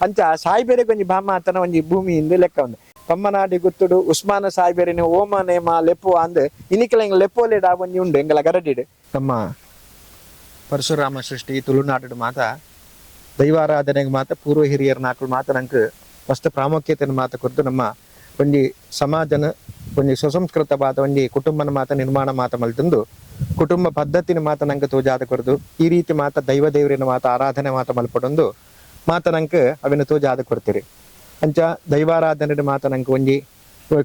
ಅಂಚ ಸಾಯ್ಬೇರೆ ಕೊಂಚ ಬಾಮ ಆತನ ಒಂಜಿ ಭೂಮಿಯಿಂದ ಲೆಕ್ಕ ಉಂಡು ಪಮ್ಮನಾಡಿ ಗುತ್ತುಡು ಉಸ್ಮಾನ ಸಾಯ್ಬೇರಿನ ಓಮ ನೇಮ ಲೆಪ್ಪು ಅಂದ್ ಇನಿಕಲ ಎಂಗ್ ಲೆಪ್ಪೋಲೆಡ ಒಂಜಿ ಉಂಡು ಎಂಗಲ ಗರಡಿಡ್ ನಮ್ಮ ಪರಶುರಾಮ ಸೃಷ್ಟಿ ತುಳುನಾಡು ಮಾತ ದೈವಾರಾಧನೆಗೆ ಮಾತ ಪೂರ್ವ ಹಿರಿಯರ ನಾಲ್ಕು ಮಾತ ನಂಗೆ ಮಸ್ತ್ ಪ್ರಾಮುಖ್ಯತೆಯನ್ನು ಮಾತ ಕೊಟ್ಟು ನಮ್ಮ ಒಂಜಿ ಸಮಾಜನ ಒಂಜಿ ಸುಸಂಸ್ಕೃತವಾದ ಒಂಜಿ ಕುಟುಂಬನ ಮಾತ ನಿರ್ಮಾಣ ಮಾತ ಮಲ್ತಂದು ಕುಟುಂಬ ಪದ್ಧತಿನ ಮಾತ ನಂಗೆ ತೋಜಾದ ಕೊರದು ಈ ರೀತಿ ಮಾತ ದೈವ ದೇವರಿನ ಮಾತ ಆರಾಧನೆ ಮಾತ ಮಲ್ಪಡೊಂದು ಮಾತ ನಂಗೆ ಅವಿನ ತೋಜಾದ ಕೊಡ್ತೀರಿ ಅಂಚ ದೈವಾರಾಧನೆ ಮಾತ ನಂಗೆ ಒಂಜಿ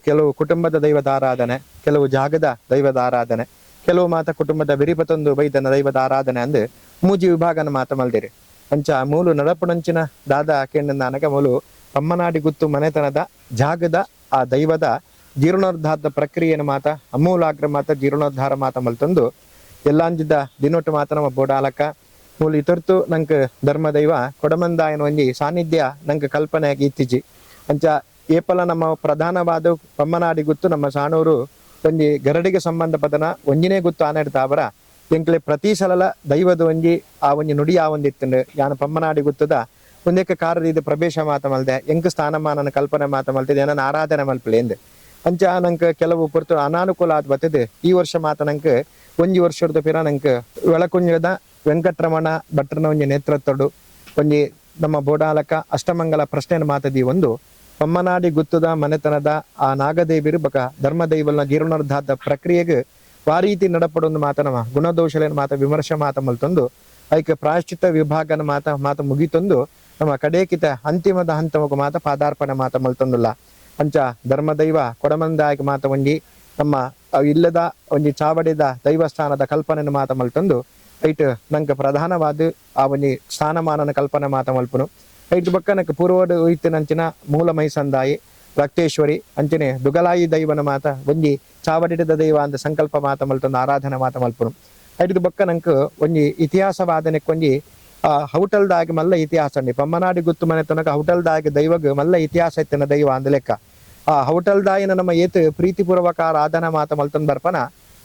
ಕೆಲವು ಕುಟುಂಬದ ದೈವದ ಆರಾಧನೆ ಕೆಲವು ಜಾಗದ ದೈವದ ಆರಾಧನೆ ಕೆಲವು ಮಾತ ಕುಟುಂಬದ ಬಿರಿಪತ್ತೊಂದು ಬೈದನ ದೈವದ ಆರಾಧನೆ ಅಂದ್ ಮೂಜಿ ವಿಭಾಗನ ಮಾತ ಮಲ್ದಿರಿ ಅಂಚ ಮೂಲು ನಡಪುಣಂಚಿನ ದಾದ ಕೇಂದ್ರ ನನಗೆ ಮೂಲು ಪಮ್ಮನಾಡಿ ಗುತ್ತು ಮನೆತನದ ಜಾಗದ ಆ ದೈವದ ಜೀರ್ಣೋದ್ಧಾರದ ಪ್ರಕ್ರಿಯೆನ ಮಾತ ಅಮೂಲಾಗ್ರ ಮಾತ ಜೀರ್ಣೋದ್ಧಾರ ಮಾತ ಮಲ್ತಂದು ಎಲ್ಲಾಂಜಿದ್ದ ದಿನೊಟ್ಟು ಮಾತ ನಮ್ಮ ಬೋಡಾಲಕ್ಕ ಮೂಲು ಇತರ್ತು ನಂಗೆ ಧರ್ಮ ದೈವ ಕೊಡಮಂದಾಯನ ಒಂಜಿ ಸಾನ್ನಿಧ್ಯ ನಂಗೆ ಕಲ್ಪನೆಯಾಗಿ ಇತ್ತಿಜಿ ಅಂಚ ಏಪಲ ನಮ್ಮ ಪ್ರಧಾನವಾದ ಪಮ್ಮನಾಡಿ ಗುತ್ತು ನಮ್ಮ ಸಾಣೂರು ಒಂಜಿ ಗರಡಿಗೆ ಸಂಬಂಧಪಟ್ಟನ ಒಂಜಿನೇ ಗುತ್ತು ಆನೆಡ್ತಾವರ ಎಂಕ್ಲೆ ಪ್ರತಿ ಸಲಲ ದೈವದ ಒಂಜಿ ಆ ಒಂಜಿ ನುಡಿ ಆ ಒಂದಿತ್ತಂಡು ಯಾನ ಪಮ್ಮನಾಡಿ ಗುತ್ತದ ಒಂದೇಕ ಕಾರದ ಇದು ಪ್ರವೇಶ ಮಾತ ಮಲ್ದೆ ಎಂಕ್ ಸ್ಥಾನಮಾನನ ಕಲ್ಪನೆ ಮಾತ ಮಲ್ತಿದೆ ಏನನ್ನ ಆರಾಧನೆ ಮಲ್ಪಲೇಂದು ಅಂಚ ನಂಗೆ ಕೆಲವು ಪುರ್ತು ಅನಾನುಕೂಲ ಆದ್ ಬರ್ತದೆ ಈ ವರ್ಷ ಮಾತ ನಂಗೆ ಒಂಜಿ ವರ್ಷದ ಪಿರ ನಂಗೆ ಒಳಕುಂಜದ ವೆಂಕಟರಮಣ ಭಟ್ರನ ಒಂಜಿ ನೇತೃತ್ವಡು ಒಂಜಿ ನಮ್ಮ ಬೋಡಾಲಕ ಅಷ್ಟಮಂಗಲ ಪ್ರಶ್ನೆನ ಮಾತದಿ ಒಂದು ಪಮ್ಮನಾಡಿ ಗುತ್ತದ ಮನೆತನದ ಆ ನಾಗದೇವಿರು ಬಕ ಧರ್ಮ ದೈವಲ್ನ ಜೀರ್ಣೋದ್ಧಾರದ ಪ್ರಕ್ರಿಯೆಗೆ ವಾರೀತಿ ನಡಪಡೊಂದು ಮಾತ ನಮ್ಮ ಗುಣದೋಷಲೇನ ಮಾತ ವಿಮರ್ಶೆ ಮಾತ ಮಲ್ತೊಂದು ಐಕೆ ಪ್ರಾಯಶ್ಚಿತ್ತ ವಿಭಾಗನ ಮಾತ ಮುಗಿತೊಂದು ನಮ್ಮ ಕಡೇಕಿತ ಅಂತಿಮದ ಹಂತಮಗು ಮಾತ ಪಾದಾರ್ಪಣೆ ಮಾತ ಮಲ್ತೊಂದುಲ್ಲ ಅಂಚ ಧರ್ಮದೈವ ಕೊಡಮಂದಾಯಕ ಮಾತ ಒಂಜಿ ನಮ್ಮ ಇಲ್ಲದ ಒಂಜಿ ಚಾವಡಿದ ದೈವಸ್ಥಾನದ ಕಲ್ಪನೆನ ಮಾತ ಮಲ್ತೊಂದು ಐಟ್ ನಂಗೆ ಪ್ರಧಾನವಾದ ಆ ಒಂಜಿ ಸ್ಥಾನಮಾನನ ಕಲ್ಪನೆ ಮಾತ ಮಲ್ಪುನು ಐಟ್ ಬಕ್ಕ ನಂಗೆ ಪೂರ್ವಡು ಇತ್ತಿನಂಚಿನ ಮೂಲ ಮೈಸಂದಾಯಿ ರಕ್ತೇಶ್ವರಿ ಅಂಚನೆ ದುಗಲಾಯಿ ದೈವನ ಮಾತ ಒಂಜಿ ಚಾವಡಿದ ದೈವ ಅಂತ ಸಂಕಲ್ಪ ಮಾತ ಮಲ್ತೊಂದು ಆರಾಧನೆ ಮಾತ ಮಲ್ಪುನು ಐಟ್ ಬಕ್ಕ ನಂಗೆ ಒಂಜಿ ಇತಿಹಾಸವಾದನೆಕ್ ಒಂಜಿ ಹೌಟಲ್ದಾಗಿ ಮಲ್ಲ ಇತಿಹಾಸ ಅಂಡಿ ಪಮ್ಮನಾಡಿ ಗುತ್ತು ಮನೆ ತನಕ ಹೌಟಲ್ದಾಗಿ ದೈವಗ್ ಮಲ್ಲ ಇತಿಹಾಸ ಇತ್ತಿನ ದೈವ ಅಂದ ಲೆಕ್ಕ ಆ ಹೌಟಲ್ದಾಯಿನ ನಮ್ಮ ಏತ್ ಪ್ರೀತಿಪೂರ್ವಕ ಆರಾಧನಾ ಮಾತ ಮಲ್ತೊಂದು ಬರ್ಪನ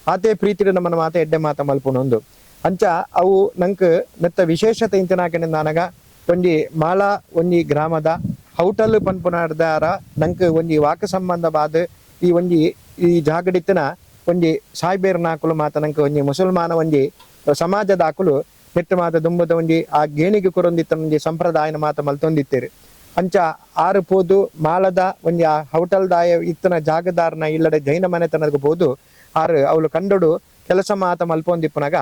ಆತೆ ಪ್ರೀತಿಡ ನಮ್ಮನ ಮಾತ ಎಡ್ಡೆ ಮಾತ ಮಲ್ಪುನೊಂದು ಅಂಚ ಅವು ನಂಗೆ ಮೆತ್ತ ವಿಶೇಷತೆ ಇಂಚಿನಾಕಂಡ ನನಗ ಒಂಜಿ ಮಾಳ ಒಂಜಿ ಗ್ರಾಮದ ಹೌಟಲ್ ಪನ್ಪುನಾಡ್ದಾರ ನಂಗೆ ಒಂಜಿ ವಾಕ ಸಂಬಂಧವಾದ ಈ ಜಾಗಡಿತ್ತಿನ ಒಂಜಿ ಸಾಯ್ಬೇರ್ ನಾಕುಲು ಮಾತ ನಂಗೆ ಒಂಜಿ ಮುಸಲ್ಮಾನ ಒಂಜಿ ಸಮಾಜದ ಆಕುಲು ನೆಟ್ಟು ಮಾತ ದುಂಬದ ಒಂಜಿ ಆ ಗೇಣಿಗೆ ಕೊರೊಂದಿತ್ತ ಒಂಜಿ ಸಂಪ್ರದಾಯನ ಮಾತ ಮಲ್ತೊಂದಿತ್ತೇರಿ ಅಂಚ ಆರು ಪೋದು ಮಾಳದ ಒಂಜಿ ಆ ಹೌಟಲ್ದಾಯ ಇತ್ತನ ಜಾಗದಾರನ ಇಲ್ಲಡೆ ಜೈನ ಮನೆತನದ ಬೋದು ಆರು ಅವಳು ಕಂಡೊಡು ಕೆಲಸ ಮಾತ ಮಲ್ಪೊಂದಿಪ್ಪುನಗ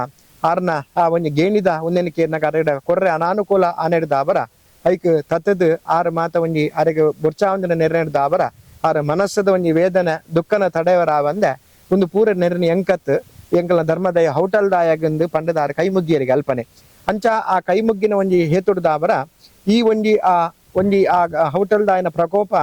ಆರ್ನ ಆ ಒಂಜಿ ಗೇಣಿದ ಒಂದೆನಿಕೆಯನ್ನ ಅರೆಡ ಕೊರ್ರೆ ಅನಾನುಕೂಲ ಆನೆಡ್ದ ಅವರ ಐಕ್ ತತ್ತದ ಆರು ಮಾತ ಒಂಜಿ ಅರೆಗೆ ಬೊರ್ಚಾವಂದಿನ ನೆರೆಡ್ದ ಅವರ ಆರು ಮನಸ್ಸದ ಒಂಜಿ ವೇದನೆ ದುಃಖನ ತಡೆಯವರ ಬಂದೆ ಒಂದು ಪೂರ ನೆರನಿ ಎಂಕತ್ ಎಂಕಲ ಧರ್ಮದಯ ಹೌಟಲ್ದಾಯಗಂದು ಪಂಡದಾರ ಕೈಮುಗ್ಗಿಯರಿಗೆ ಅಲ್ಪನೆ ಅಂಚ ಆ ಕೈಮುಗ್ಗಿನ ಒಂಜಿ ಹೇತುಡ್ದಾವರ ಈ ಒಂಜಿ ಆ ಹೌಟಲ್ದಾಯನ ಪ್ರಕೋಪ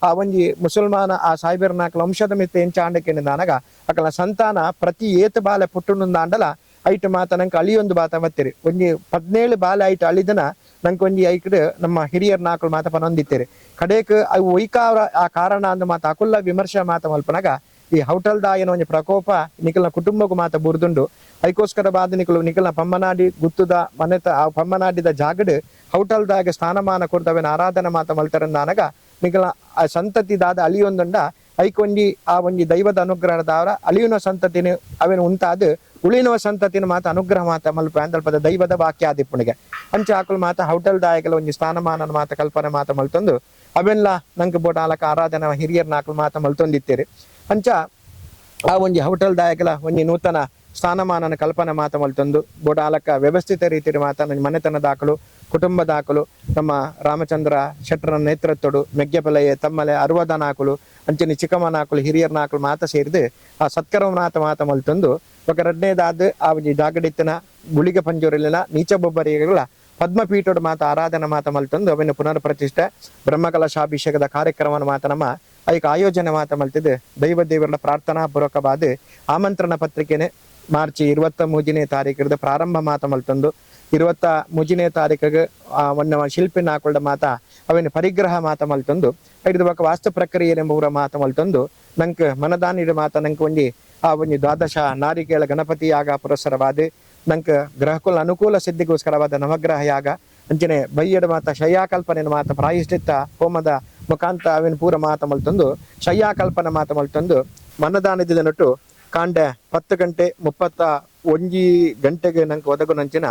ಆ ಒಂಜಿ ಮುಸಲ್ಮಾನ ಆ ಸಾಯ್ಬೇರ್ನಾಕಲ ವಂಶದ ಮಿತ್ತ ಎಂಚಾಂಡಕ್ಕೆ ನಾನಗ ಅಕಲ ಸಂತಾನ ಪ್ರತಿ ಏತ ಬಾಲೆ ಪುಟ್ಟುನುಂದಾಂಡಲ ಐಟ್ ಮಾತ ನಂಗೆ ಅಳಿಯೊಂದು ಬಾತ ಮತ್ತೇರಿ ಒಂಜಿ 17 ಬಾಲೆ ಐಟ್ ಅಳಿದನ ನಂಗೆ ಒಂಜಿ ಐಕಡ್ ನಮ್ಮ ಹಿರಿಯರ್ ನಾಕಲು ಮಾತ ಪನೊಂದಿತ್ತೇರಿ ಕಡೇಕ್ ಅವು ಒಯ್ಕಾರ ಆ ಕಾರಣ ಅಂದ ಮಾತ ಅಕುಲ್ಲ ವಿಮರ್ಶೆ ಮಾತ ಮಲ್ಪನಗ ಈ ಹೌಟಲ್ದಾಯನ ಒಂಜಿ ಪ್ರಕೋಪ ನಿಖಲ್ನ ಕುಟುಂಬಕ್ಕೂ ಮಾತ ಬುರ್ದುಂಡು ಐಕೋಸ್ಕರ ಬಾದ ನಿಖಲ್ನ ಪಮ್ಮನಾಡಿ ಗುತ್ತುದ ಮನೆತ ಆ ಪಮ್ಮನಾಡಿದ ಜಾಗಡ್ ಹೌಟಲ್ದಾಗ ಸ್ಥಾನಮಾನ ಕೊಡ್ತವೇನ ಆರಾಧನೆ ಮಾತ ಮಲ್ತಾರನ್ನಾನಗ ನಿಖಲ್ನ ಆ ಸಂತತಿದಾದ ಅಳಿಯೊಂದುಂಡ ಐಕೊಂಜಿ ಆ ಒಂಜಿ ದೈವದ ಅನುಗ್ರಹದವರ ಅಳಿಯುನ ಸಂತತಿನ ಅವೇನು ಉಂಟಾದ ಉಳಿನುವ ಸಂತತಿನ ಮಾತ ಅನುಗ್ರಹ ಮಾತ ಮಲ್ಪ ಅಂದಲ್ಪದ ದೈವದ ವಾಕ್ಯ ಆದಿಪ್ಪುಣಿಗೆ ಅಂಚೆ ಆಕುಲು ಮಾತ ಹೌಟಲ್ದಾಯಕಲ ಒಂಜಿ ಸ್ಥಾನಮಾನನ ಮಾತ ಕಲ್ಪನೆ ಮಾತ ಮಲ್ತೊಂದು ಅವೆಲ್ಲ ನಂಗೆ ಬೋಟಾಲಕ ಆರಾಧನೆ ಹಿರಿಯರ್ ನಾಕಲು ಮಾತ ಮಲ್ತೊಂದಿತ್ತೇರಿ ಅಂಚ ಆ ಒಂಜಿ ಹೌಟಲ್ದಾಯಕಲ ಒಂಜಿ ನೂತನ ಸ್ಥಾನಮಾನನ ಕಲ್ಪನೆ ಮಾತ ಮಲ್ತೊಂದು ಬೋಡಾಲಕ ವ್ಯವಸ್ಥಿತ ರೀತಿಯ ಮಾತ ಮನೆತನ ದಾಖಲು ಕುಟುಂಬ ದಾಖಲು ನಮ್ಮ ರಾಮಚಂದ್ರ ಶೆಟ್ಟರ ನೇತೃತ್ವಡು ಮೆಗ್ಗೆಪಲಯೆ ತಮ್ಮಲೆ ಅರ್ವದ ನಾಕುಲು ಅಂಚನೆ ಚಿಕ್ಕಮ್ಮ ನಾಕುಲು ಹಿರಿಯರ್ ನಾಕುಲು ಮಾತ ಸೇರಿದು ಆ ಸತ್ಕರ್ಮನಾಥ ಮಾತ ಮಲ್ತೊಂದು ఒక రెండేదాది ఆ ಜಾಗಡಿತ್ತಿನ ಗುಳಿಗೆ ಪಂಜೂರಿನ ನೀಚ ಬೊಬ್ಬರಿಗಳ ಪದ್ಮಪೀಠದ ಮಾತ ಆರಾಧನಾ ಮಾತ ಮಲ್ತಂದು ಅವಿನ ಪುನರ್ ಪ್ರತಿಷ್ಠೆ ಬ್ರಹ್ಮಕಲಶಾಭಿಷೇಕದ ಕಾರ್ಯಕ್ರಮವನ್ನು ಮಾತ ನಮ್ಮ ಐಕ ಆಯೋಜನೆ ಮಾತ ಮಲ್ತಿದ್ದು ದೈವ ದೇವರ ಪ್ರಾರ್ಥನಾ ಪೂರ್ವಕವಾದ ಆಮಂತ್ರಣ ಪತ್ರಿಕೆನೆ ಮಾರ್ಚ್ 23ನೇ ತಾರೀಕಿಗೆ ಪ್ರಾರಂಭ ಮಾತ ಮಲ್ತಂದು 23ನೇ ತಾರೀಕಿಗೆ ಒನ್ನ ಶಿಲ್ಪಿನ ಹಾಕೊಳ್ಳ ಮಾತ ಅವಿನ ಪರಿಗ್ರಹ ಮಾತ ಮಲ್ತಂದು ಐದು ಬಕ್ಕ ವಾಸ್ತು ಪ್ರಕ್ರಿಯೆ ಎಂಬುವರ ಮಾತ ಮಲ್ತಂದು ನಂಗೆ ಮನದಾನಿಡ ಮಾತ ನಂಗೆ ಒಂಜಿ ಆ ಒಂಜಿ ದ್ವಾದಶ ನಾರಿಕೇಳ ಗಣಪತಿ ಯಾಗ ಪುರಸ್ಸರವಾದ ನಂಗೆ ಗ್ರಹಕುಲ ಅನುಕೂಲ ಸಿದ್ಧಿಗೋಸ್ಕರವಾದ ನವಗ್ರಹ ಯಾಗ ಅಂಚನೆ ಬಯ್ಯಡ ಮಾತ ಶಯ್ಯಾಕಲ್ಪನೆ ಮಾತ ಪ್ರಾಯಶ್ಚಿತ್ತ ಹೋಮದ ಮುಖಾಂತರ ಅವಿನ ಪೂರ ಮಾತ ಮಲ್ತೊಂದು ಶಯ್ಯಾಕಲ್ಪನೆ ಮಾತ ಮಲ್ತೊಂದು ಮನದಾನದ ನಟ್ಟು ಕಾಂಡೆ 10:31 ನಂಗೆ ಒದಗು ನಂಚಿನ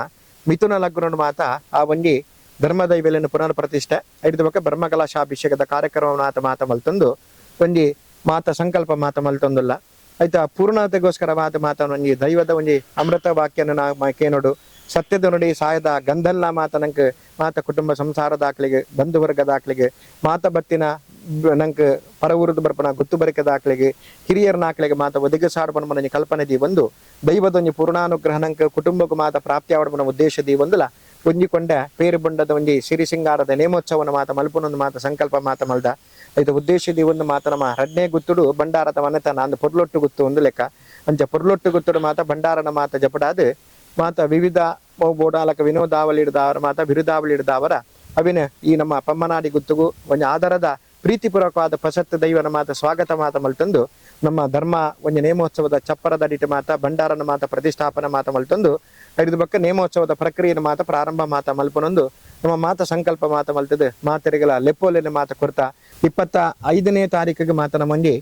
ಮಿಥುನ ಲಗ್ನ ಮಾತ ಆ ಒಂಜಿ ಧರ್ಮದೈವಲಿನ ಪುನರ್ ಪ್ರತಿಷ್ಠೆ ಐದು ಬಕ್ಕ ಬ್ರಹ್ಮಕಲಾಶಾಭಿಷೇಕದ ಕಾರ್ಯಕ್ರಮ ಮಾತ ಮಲ್ತೊಂದು ಒಂಜಿ ಮಾತ ಸಂಕಲ್ಪ ಮಾತ ಮಲ್ತೊಂದುಲ್ಲ ಆಯ್ತಾ ಪೂರ್ಣತೆಗೋಸ್ಕರ ಮಾತ ಒಂಜಿ ದೈವದ ಒಂಜಿ ಅಮೃತ ವಾಕ್ಯನ ಕೇನೋಡು ಸತ್ಯದ ನುಡಿ ಸಾಯದ ಗಂಧಲ್ಲ ಮಾತ ನಂಗೆ ಮಾತ ಕುಟುಂಬ ಸಂಸಾರದ ಆಕ್ಲಿಗೆ ಬಂಧು ವರ್ಗದ ಆಕ್ಲಿಗೆ ಮಾತ ಬತ್ತಿನ ನಂಗೆ ಪರ ಊರದ ಬರ್ಪನ ಗುತ್ತು ಬರಿಕದ ಆಕ್ಲಿಗೆ ಹಿರಿಯರನ ಆಕ್ಲಿಗೆ ಮಾತ ಒದಗಿಸಾಡ್ಬನ ಮನ ಕಲ್ಪನೆ ದಿ ಒಂದು ದೈವದ ಒಂಜಿ ಪೂರ್ಣಾನುಗ್ರಹ ನಂಗೆ ಕುಟುಂಬಕ್ಕೂ ಮಾತ ಪ್ರಾಪ್ತಿ ಆವಡ್ಬನ ಉದ್ದೇಶ ದಿ ಒಂದುಲ ಒಂಜಿಕೊಂಡ ಪೇರು ಬಂಡದ ಒಂಜಿ ಸಿರಿ ಸಿಂಗಾರದ ನೇಮೋತ್ಸವನ ಮಾತ ಮಲ್ಪನೊಂದು ಮಾತ ಸಂಕಲ್ಪ ಮಾತ ಮಲ್ದ ಐದು ಉದ್ದೇಶದಿ ಒಂದು ಮಾತ ನಮ್ಮ ರಡ್ನೇ ಗುತ್ತುಡು ಭಂಡಾರದ ಮನೆತನ ಅಂದು ಪೊರ್ಲೊಟ್ಟು ಗುತ್ತು ಒಂದು ಲೆಕ್ಕ ಅಂಚ ಪೊರ್ಲೊಟ್ಟು ಗುತ್ತುಡು ಮಾತ ಭಂಡಾರನ ಮಾತ ಜಪಡಾದ ಮಾತ ವಿವಿಧ ಬೋಡಾಲಕ ವಿನೋದಾವಳಿಡ್ದವರ ಮಾತ ಬಿರುದಾವಳಿಡ್ದವರ ಅವಿನ ಈ ನಮ್ಮ ಪಮ್ಮನಾಡಿ ಗುತ್ತುಗು ಒಂಜಿ ಆಧಾರದ ಪ್ರೀತಿಪೂರ್ವಕವಾದ ಪ್ರಸಕ್ತ ದೈವನ ಮಾತ ಸ್ವಾಗತ ಮಾತ ಮಲ್ತಂದು ನಮ್ಮ ಧರ್ಮ ಒಂಜಿ ನೇಮೋತ್ಸವದ ಚಪ್ಪರದ ಅಡಿಟ ಮಾತ ಭಂಡಾರನ ಮಾತ ಪ್ರತಿಷ್ಠಾಪನ ಮಾತ ಮಲ್ತಂದು ಐದು ಬಕ್ಕ ನೇಮೋತ್ಸವದ ಪ್ರಕ್ರಿಯೆನ ಮಾತ ಪ್ರಾರಂಭ ಮಾತ ಮಲ್ಪನೊಂದು ನಮ್ಮ ಮಾತ ಸಂಕಲ್ಪ ಮಾತ ಮಲ್ತದೆ ಮಾತೆರೆಗಳ ಲೆಪ್ಪೋಲಿನ ಮಾತ ಕೊರ್ತಾ 25ನೇ ತಾರೀಕಿಗೆ ಮಾತ ನಮ್ಮಂಜಿ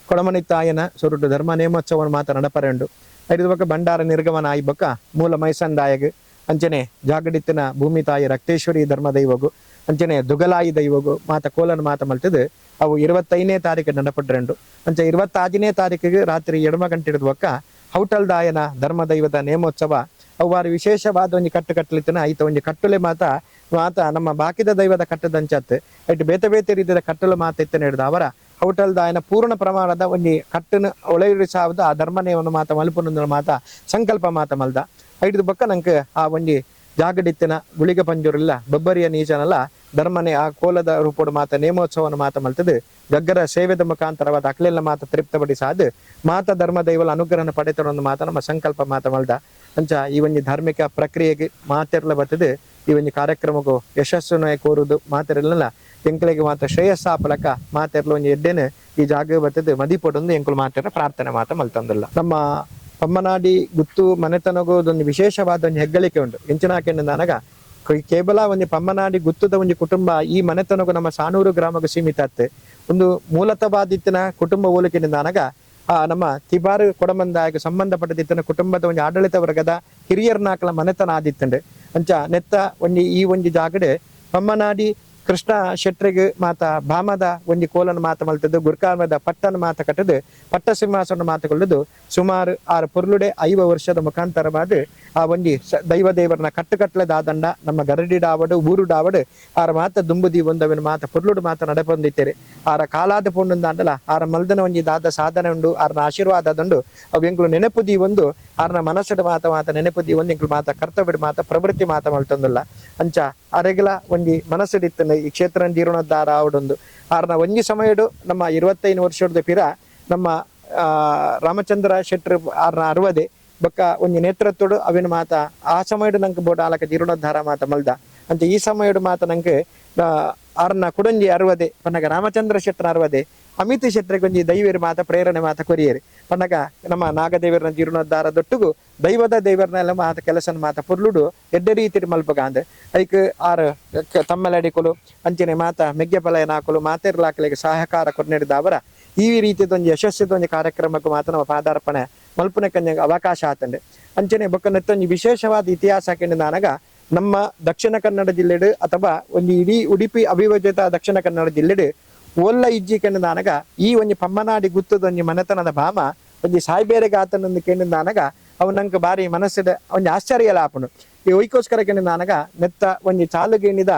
ಕೊಡಮನಿತ್ತಾಯನ ಸೊರುಡು ಧರ್ಮ ನೇಮೋತ್ಸವ ಮಾತ ನಡಪರೆಂಡು ಐದು ಬಕ್ಕ ಭಂಡಾರ ನಿರ್ಗಮನ ಆಯ್ ಬಕ್ಕ ಮೂಲ ಮೈಸಂದಾಯಗ್ ಅಂಚನೆ ಜಾಗಡಿತ್ತಿನ ಭೂಮಿ ತಾಯಿ ರಕ್ತೇಶ್ವರಿ ಧರ್ಮ ದೈವಗು ಅಂಚನೆ ದುಗಲಾಯಿ ದೈವಗು ಮಾತ ಕೋಲನ ಮಾತ ಮಲ್ತದೆ ಅವು 25ನೇ ತಾರೀಕು ನಡಪಡ್ರೆಂಡು ಅಂಚ 26ನೇ ತಾರೀಕಿಗೆ ರಾತ್ರಿ 2 ಗಂಟೆ ಹಿಡಿದು ಬಕ್ಕ ಹೌಟಲ್ ದಾಯನ ಧರ್ಮ ದೈವದ ನೇಮೋತ್ಸವ ಅವಾರು ವಿಶೇಷವಾದ ಒಂಜಿ ಕಟ್ಟುಲಿತ್ತಿನ ಐತ ಒಂಜಿ ಕಟ್ಟುಲೆ ಮಾತ ನಮ್ಮ ಬಾಕಿದ ದೈವದ ಕಟ್ಟದಂಚತ್ ಐಟ್ ಬೇತೆ ಬೇತೆ ರೀತಿಯ ಕಟ್ಟಲು ಮಾತ ಇತ್ತನ ಹಿಡಿದ ಅವರ ಹೋಟೆಲ್ ದಾಯನ ಪೂರ್ಣ ಪ್ರಮಾಣದ ಒಂಜಿ ಕಟ್ಟನ ಒಳೆಯಿಸಾವದ ಆ ಧರ್ಮನೇವನ್ನು ಮಾತ ಮಲ್ಪುನ ಮಾತ ಸಂಕಲ್ಪ ಮಾತ ಮಲ್ದ ಐದು ಬಕ್ಕ ನಂಗೆ ಆ ಒಂಜಿ ಜಾಗಡಿತ್ತಿನ ಗುಳಿಗ ಪಂಜೂರಿಲ್ಲ ಬಬ್ಬರಿಯ ನೀಚನಲ್ಲ ಧರ್ಮನೆ ಆ ಕೋಲದ ರೂಪೋಡು ಮಾತ ನೇಮೋತ್ಸವನ ಮಾತ ಮಲ್ತದೆ ಗಗ್ಗರ ಸೇವೆದ ಮುಖಾಂತರವಾದ ಅಕ್ಲೆಲ್ಲ ಮಾತ ತೃಪ್ತಪಡಿಸಾದ ಮಾತ ಧರ್ಮ ದೈವಲ ಅನುಗ್ರಹನ ಪಡೆತರೊಂದು ಮಾತ ನಮ್ಮ ಸಂಕಲ್ಪ ಮಾತ ಮಲ್ದ ಅಂಚ ಈ ಒಂಜಿ ಧಾರ್ಮಿಕ ಪ್ರಕ್ರಿಯೆಗೆ ಮಾತೆರ್ಲ ಬರ್ತದೆ ಈ ಒಂಜಿ ಕಾರ್ಯಕ್ರಮಕ್ಕೂ ಯಶಸ್ಸನ್ನು ಕೋರುದು ಮಾತೆರಲ್ಲ ಎಂಕ್ಲೆಗೆ ಮಾತ ಶ್ರೇಯಸ್ಸಾಪಲಕ ಮಾತೆರ್ಲ ಒಂಜಿ ಎಡ್ಡೆನೆ ಈ ಜಾಗ ಬರ್ತದೆ ಮದಿಪೊಡೊಂದು ಎಂಕುಲು ಮಾತೆರ ಪ್ರಾರ್ಥನೆ ಮಾತ ಮಲ್ತಂದಿಲ್ಲ ನಮ್ಮ ಪಮ್ಮನಾಡಿ ಗುತ್ತು ಮನೆತನಗೋದೊಂದು ವಿಶೇಷವಾದ ಒಂದು ಹೆಗ್ಗಳಿಕೆ ಉಂಟು ಎಂಚಿನಾಕೆಂಡು ನನಗ ಕೇವಲ ಒಂದು ಪಮ್ಮನಾಡಿ ಗುತ್ತದ ಒಂದು ಕುಟುಂಬ ಈ ಮನೆತನಗೂ ನಮ್ಮ ಸಾನೂರು ಗ್ರಾಮಕ್ಕೂ ಸೀಮಿತ ಅತ್ತೆ ಒಂದು ಮೂಲತವಾದಿತ್ತಿನ ಕುಟುಂಬ ಹೋಲಿಕೆಯಿಂದ ನನಗ ನಮ್ಮ ತಿಬಾರು ಕೊಡಮಂದಾಯಕ್ಕೆ ಸಂಬಂಧಪಟ್ಟದಿತ್ತಿನ ಕುಟುಂಬದ ಒಂದು ಆಡಳಿತ ವರ್ಗದ ಹಿರಿಯರ್ನಾಕಲ ಮನೆತನ ಆದಿತ್ತಂಡೆ ಅಂಚ ನೆತ್ತ ಒಂಜಿ ಈ ಒಂಜಿ ಜಾಗಡೆ ಪಮ್ಮನಾಡಿ ಕೃಷ್ಣ ಶೆಟ್ರಿಗೆ ಮಾತ ಭಾಮದ ಒಂಜಿ ಕೋಲನ ಮಾತ ಮಲ್ತದ್ದು ಗುರ್ಕಾಮದ ಪಟ್ಟನ ಮಾತ ಕಟ್ಟದು ಪಟ್ಟ ಸಿಂಹಾಸನ ಮಾತುಕೊಳ್ಳದು ಸುಮಾರು 6 ಪೊರ್ಲುಡೆ 5 ವರ್ಷದ ಮುಖಾಂತರವಾದ ಆ ಒಂಜಿ ದೈವ ದೇವರನ ಕಟ್ಟುಕಟ್ಲೆ ದಾದಂಡ ನಮ್ಮ ಗರಡಿ ಡಾವಡು ಊರು ಡಾವಡು ಆರ ಮಾತ ದುಂಬುದಿ ಒಂದವಿನ ಮಾತ ಪೊರ್ಲುಡು ಮಾತ ನಡೆಪೊಂದಿತ್ತೇರೆ ಆರ ಕಾಲಾದ ಪೊಂಡುಂದಾಂಡಲ ಆರ ಮಲ್ದನ ಒಂಜಿ ದಾದ ಸಾಧನೆ ಉಂಡು ಆರನ ಆಶೀರ್ವಾದದುಂಡು ಅವು ಎಂಕ್ಲು ನೆನಪುದಿ ಒಂದು ಆರನ ಮನಸ್ಸು ಮಾತ ನೆನಪುದಿ ಒಂದು ಎಂಕ್ಲು ಮಾತ ಕರ್ತವ್ಯ ಮಾತ ಪ್ರವೃತ್ತಿ ಮಾತ ಮಲ್ತೊಂದಿಲ್ಲ ಅಂಚ ಅರೆಗಲ ಒಂಜಿ ಮನಸ್ಸಿಡಿತ್ತನ ಈ ಕ್ಷೇತ್ರ ಜೀರ್ಣೋದ್ಧಾರ ಆವಡೊಂದು ಆರನ ಒಂಜಿ ಸಮಯಡು ನಮ್ಮ 25 ವರ್ಷದ ಪಿರ ನಮ್ಮ ರಾಮಚಂದ್ರ ಶೆಟ್ರ್ ಆರನ 60 ಬೊಕ್ಕ ಒಂಜಿ ನೇತೃತ್ವಡು ಅವಿನ ಮಾತ ಆ ಸಮಯಡು ನಂಗೆ ಬೋಡ ಆಲಕ ಜೀರ್ಣೋದ್ಧಾರ ಮಾತ ಮಲ್ದ ಅಂತ ಈ ಸಮಯಡು ಮಾತ ನಂಗೆ ಆರನ ಕುಡಂಜಿ 60 ಪನ್ನಗ ರಾಮಚಂದ್ರ ಶೆಟ್ರ 60 ಅಮಿತ್ ಶೆಟ್ರಿಗೆ ಒಂಜಿ ದೈವರ ಮಾತ ಪ್ರೇರಣೆ ಮಾತ ಕೊರಿಯರಿ ಪನ್ನಗ ನಮ್ಮ ನಾಗದೇವರನ ಜೀರ್ಣೋದ್ಧಾರ ದೊಟ್ಟುಗು ದೈವದ ದೇವರನೆಲ್ಲ ಮಾತ ಕೆಲಸನ ಮಾತ ಪುರ್ಲುಡು ಎಡ್ಡ ರೀತಿ ಮಲ್ಪಗ ಅಂದೆ ಐಕ್ ಆರು ತಮ್ಮಲಡಿಕೊಲು ಅಂಚನೆ ಮಾತ ಮೆಗ್ಗೆಪಲಯನ ಹಾಕಲು ಮಾತೆರ್ಲಾಕಲಿಗೆ ಸಹಕಾರ ಕೊನೆಡಿದ ಅವರ ಈ ರೀತಿಯದೊಂದು ಯಶಸ್ಸಿದೊಂದು ಕಾರ್ಯಕ್ರಮಕ್ಕೂ ಮಾತ ನಮ್ಮ ಪಾದಾರ್ಪಣೆ ಮಲ್ಪನಕ್ಕೆ ಅವಕಾಶ ಆತಂಡೆ ಅಂಚನೆ ಬೊಕ್ಕ ನೆತ್ತೊಂದು ವಿಶೇಷವಾದ ಇತಿಹಾಸ ಹಾಕಿಂದ ನನಗ ನಮ್ಮ ದಕ್ಷಿಣ ಕನ್ನಡ ಜಿಲ್ಲೆಡು ಅಥವಾ ಒಂದು ಇಡೀ ಉಡುಪಿ ಅವಿಭಜಿತ ದಕ್ಷಿಣ ಕನ್ನಡ ಜಿಲ್ಲೆಡು ಒಲ್ಲ ಇಜ್ಜಿಕೆಂಡು ನನಗ ಈ ಒಂಜಿ ಪಮ್ಮನಾಡಿ ಗುತ್ತದೊಂಜಿ ಮನೆತನದ ಭಾಮ ಒಂಜಿ ಸಾಯ್ಬೇರೆಗೆ ಆತನೊಂದು ಕೆಂಡಿದ ನನಗ ಅವ್ ನಂಗೆ ಬಾರಿ ಮನಸ್ಸಿದ ಒಂಜಿ ಆಶ್ಚರ್ಯ ಲಾಪನು ಈ ಒಯ್ಕೋಸ್ಕರ ಕೆಂಡಿದ ನನಗ ನೆತ್ತ ಒಂಜಿ ಚಾಲುಗೇಣಿದ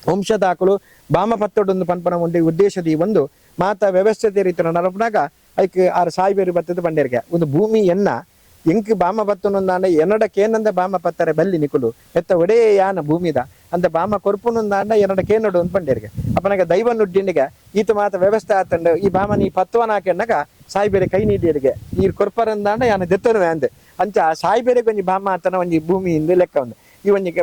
ವಂಶದಾಕಲು ಭಾಮ ಪತ್ತೊಡೊಂದು ಪಂಪನ ಒಂದು ಉದ್ದೇಶದ ಈ ಒಂದು ಮಾತ ವ್ಯವಸ್ಥಿತ ರೀತಿ ನರಪನಾಗ ಐಕ್ ಆರು ಸಾಯ್ಬೇರು ಬತ್ತದ ಬಂಡೇರಿಗೆ ಒಂದು ಭೂಮಿ ಎನ್ನ ಎಂಕ್ ಬಾಮ ಬತ್ತುನೊಂದಾಂಡ ಎನ್ನಡಕೇನಂದ ಬಾಮ ಪತ್ತಾರೆ ಬಲ್ಲಿ ನಿಕುಲು ಎತ್ತ ಒಡೇ ಯಾನ ಭೂಮಿದ ಅಂದ ಬಾಮ ಕೊರ್ಪುನೊಂದಾಂಡ ಎನ್ನಡಕೇನಡು ಒಂದು ಬಂಡೇರಿಗೆ ಅಪ್ಪನಾಗ ದೈವ ನುಡ್ಡಿನಿಗೆ ಈತ ಮಾತ ವ್ಯವಸ್ಥೆ ಆತಂಡು ಈ ಬಾಮ ನೀ ಪತ್ವನಾಕೆನ್ನಗ ಸಾಯ್ಬೇರೆ ಕೈ ನೀಡಿಯರಿಗೆ ಈ ಕೊರ್ಪರಂದಾಂಡ ಯಾನ ದೆತ್ತನುವೆ ಅಂದೆ ಅಂಚ ಸಾಯ್ಬೇರೆಗೆ ಒಂಜಿ ಬಾಮ ಆತನ ಒಂಜಿ ಭೂಮಿಯಿಂದ ಲೆಕ್ಕ ಒಂದು ಈ ಒಂಜಿ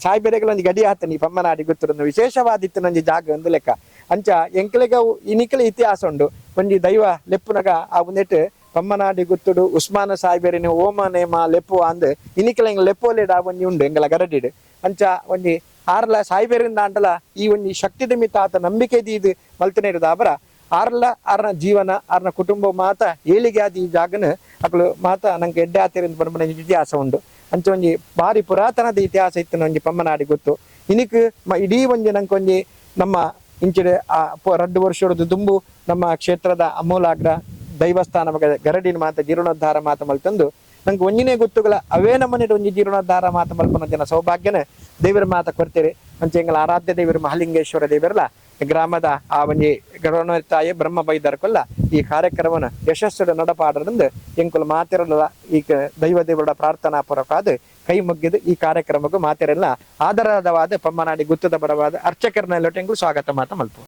ಸಾಯ್ಬೇರೆಗಳ ಒಂಜಿ ಗಡಿ ಆತನ ಈ ಪಮ್ಮನಾಡಿ ಗೊತ್ತಿರೋದು ವಿಶೇಷವಾದಿತ್ತು ಒಂಜಿ ಜಾಗ ಒಂದು ಲೆಕ್ಕ ಅಂಚ ಎಂಕ್ಲೆಗ ಇನಿಕಲೆ ಇತಿಹಾಸ ಉಂಡು ಒಂಜಿ ದೈವ ಲೆಪ್ಪುನಗ ಆ ಒಂದೆಟ್ಟು ಪಮ್ಮನಾಡಿ ಗುತ್ತುಡು ಉಸ್ಮಾನ ಸಾಯ್ಬೇರಿನ ಓಮ ನೇಮ ಲೆಪ್ಪು ಅಂದ್ ಇನಿಕಲ ಎಂಗ್ ಲೆಪ್ಪೋಲೆಡ್ ಆ ಒಂಜಿ ಉಂಡು ಎಂಗಲ ಗರಡಿಡು ಅಂಚ ಒಂಜಿ ಆರ್ಲ ಸಾಯ್ಬೇರಿಂದ ಅಂಟಲ ಈ ಒಂಜಿ ಶಕ್ತಿದ ಮಿತ್ತ ಆತ ನಂಬಿಕೆ ಇದು ಮಲ್ತನೆ ಇರೋದು ಆಬರ ಆರ್ಲ ಆರ್ನ ಜೀವನ ಆರ್ನ ಕುಟುಂಬ ಮಾತ ಏಳಿಗೆ ಆದ ಈ ಜಾಗನ ಅಕ್ಲು ಮಾತ ನಂಗೆ ಎಡ್ಡೆ ಆತಿರಿಂದ ಬರ್ಬನ ಇತಿಹಾಸ ಉಂಡು ಅಂಚ ಒಂಜಿ ಭಾರಿ ಪುರಾತನದ ಇತಿಹಾಸ ಇತ್ತು ಒಂಜಿ ಪಮ್ಮನಾಡಿ ಗೊತ್ತು ಇನಿಕ್ ಇಡೀ ಒಂಜಿ ನಂಗೆ ಒಂಜಿ ನಮ್ಮ ಇಂಚಿಡೆ ಆ 2 ವರ್ಷದ ದುಂಬು ನಮ್ಮ ಕ್ಷೇತ್ರದ ಅಮೂಲಾಗ್ರ ದೈವಸ್ಥಾನ ಗರಡಿನ ಮಾತ ಜೀರ್ಣೋದ್ಧಾರ ಮಾತ ಮಲ್ತಂದು ನಂಗೆ ಒಂಜಿನೇ ಗೊತ್ತುಗಳ ಅವೇ ನಮ್ಮನೆ ಒಂಜಿ ಜೀರ್ಣೋದ್ಧಾರ ಮಾತ ಮಲ್ಪನ ಜನ ಸೌಭಾಗ್ಯನ ದೇವರ ಮಾತ ಕೊಡ್ತೇವೆ ಅಂಚೆ ಎಂಗಳ ಆರಾಧ್ಯ ದೇವರು ಮಹಾಲಿಂಗೇಶ್ವರ ದೇವರಲ್ಲ ಗ್ರಾಮದ ಆ ಒಂಜಿ ಗಣತಾಯಿ ಬ್ರಹ್ಮ ಬೈದರ್ಕೊಲ್ಲ ಈ ಕಾರ್ಯಕ್ರಮನ ಯಶಸ್ಸು ನಡಪಾಡ್ರಿಂದ ಎಂಕುಲು ಮಾತಿರಲ್ಲ ಈ ದೈವ ದೇವರ ಪ್ರಾರ್ಥನಾ ಪೂರ್ವಕವಾದ ಕೈ ಮುಗಿದು ಈ ಕಾರ್ಯಕ್ರಮಕ್ಕೂ ಮಾತಿರಲ್ಲ ಆಧಾರವಾದ ಪಮ್ಮನಾಡಿ ಗುತ್ತದ ಬಡವಾದ ಅರ್ಚಕರನ್ನ ಎಲ್ಲೊಟ್ಟೆಂಗೂ ಸ್ವಾಗತ ಮಾತ ಮಲ್ಪು.